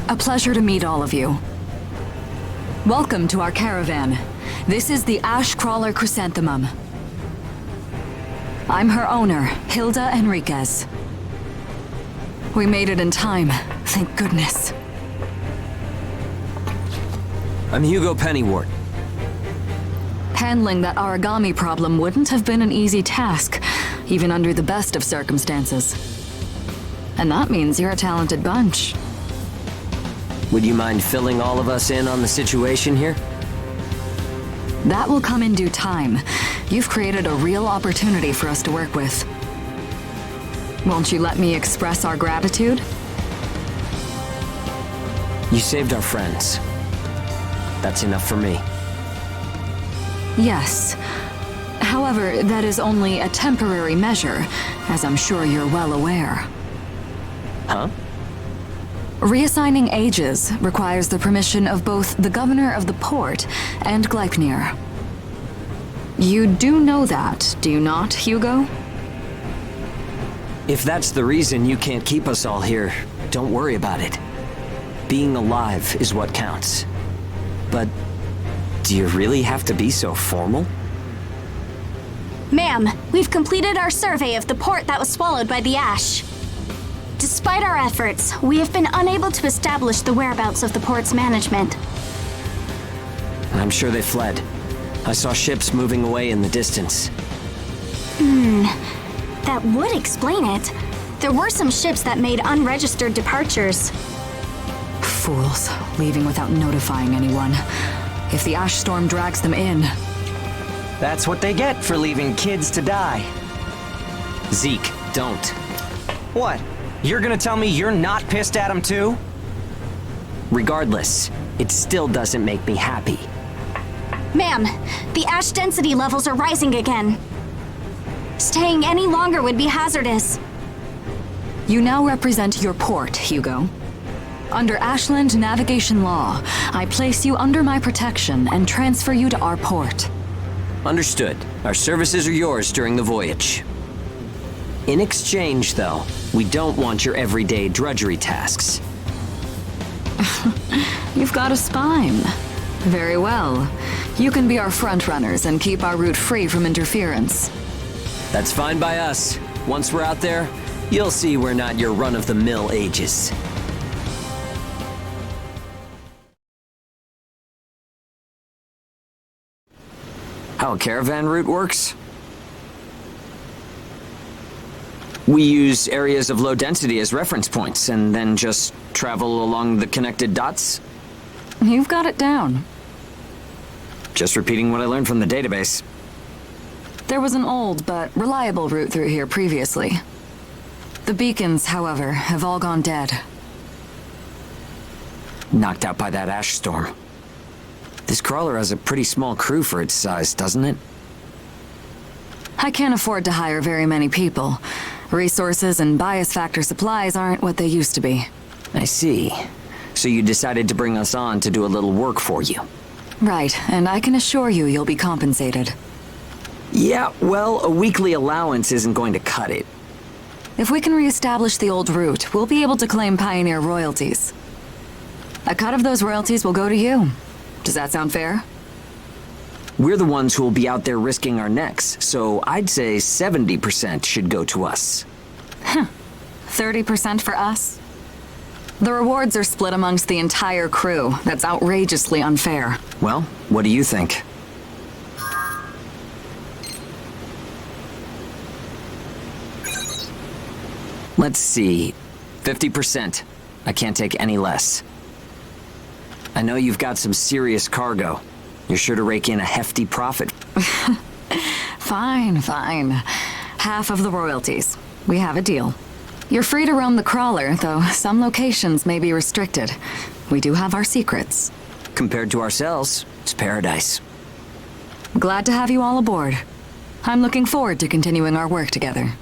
A pleasure to meet all of you. Welcome to our caravan. This is the Ash Crawler Chrysanthemum. I'm her owner, Hilda Enriquez. We made it in time, thank goodness. I'm Hugo Pennywort. Handling that origami problem wouldn't have been an easy task, even under the best of circumstances. And that means you're a talented bunch. Would you mind filling all of us in on the situation here? That will come in due time. You've created a real opportunity for us to work with. Won't you let me express our gratitude? You saved our friends. That's enough for me. Yes. However, that is only a temporary measure, as I'm sure you're well aware. Huh? Reassigning ages requires the permission of both the governor of the port and Gleipnir. You do know that, do you not, Hugo? If that's the reason you can't keep us all here, don't worry about it. Being alive is what counts. But do you really have to be so formal? Ma'am, we've completed our survey of the port that was swallowed by the ash. Despite our efforts, we have been unable to establish the whereabouts of the port's management. I'm sure they fled. I saw ships moving away in the distance. That would explain it. There were some ships that made unregistered departures. Fools, leaving without notifying anyone. If the ash storm drags them in... That's what they get for leaving kids to die. Zeke, don't. What? You're gonna tell me you're not pissed at him too? Regardless, it still doesn't make me happy. Ma'am, the ash density levels are rising again. Staying any longer would be hazardous. You now represent your port, Hugo. Under Ashland navigation law, I place you under my protection and transfer you to our port. Understood. Our services are yours during the voyage. In exchange, though, we don't want your everyday drudgery tasks. You've got a spine. Very well. You can be our frontrunners and keep our route free from interference. That's fine by us. Once we're out there, you'll see we're not your run-of-the-mill ages. How a caravan route works? We use areas of low density as reference points, and then just travel along the connected dots? You've got it down. Just repeating what I learned from the database. There was an old but reliable route through here previously. The beacons, however, have all gone dead. Knocked out by that ash storm. This crawler has a pretty small crew for its size, doesn't it? I can't afford to hire very many people. Resources and bias factor supplies aren't what they used to be. I see. So you decided to bring us on to do a little work for you. Right, and I can assure you you'll be compensated. Yeah, well, a weekly allowance isn't going to cut it. If we can reestablish the old route, we'll be able to claim Pioneer royalties. A cut of those royalties will go to you. Does that sound fair? We're the ones who will be out there risking our necks, so I'd say 70% should go to us. 30% for us? The rewards are split amongst the entire crew. That's outrageously unfair. Well, what do you think? Let's see. 50%. I can't take any less. I know you've got some serious cargo. You're sure to rake in a hefty profit. Fine, fine. Half of the royalties. We have a deal. You're free to roam the crawler, though some locations may be restricted. We do have our secrets. Compared to ourselves, it's paradise. Glad to have you all aboard. I'm looking forward to continuing our work together.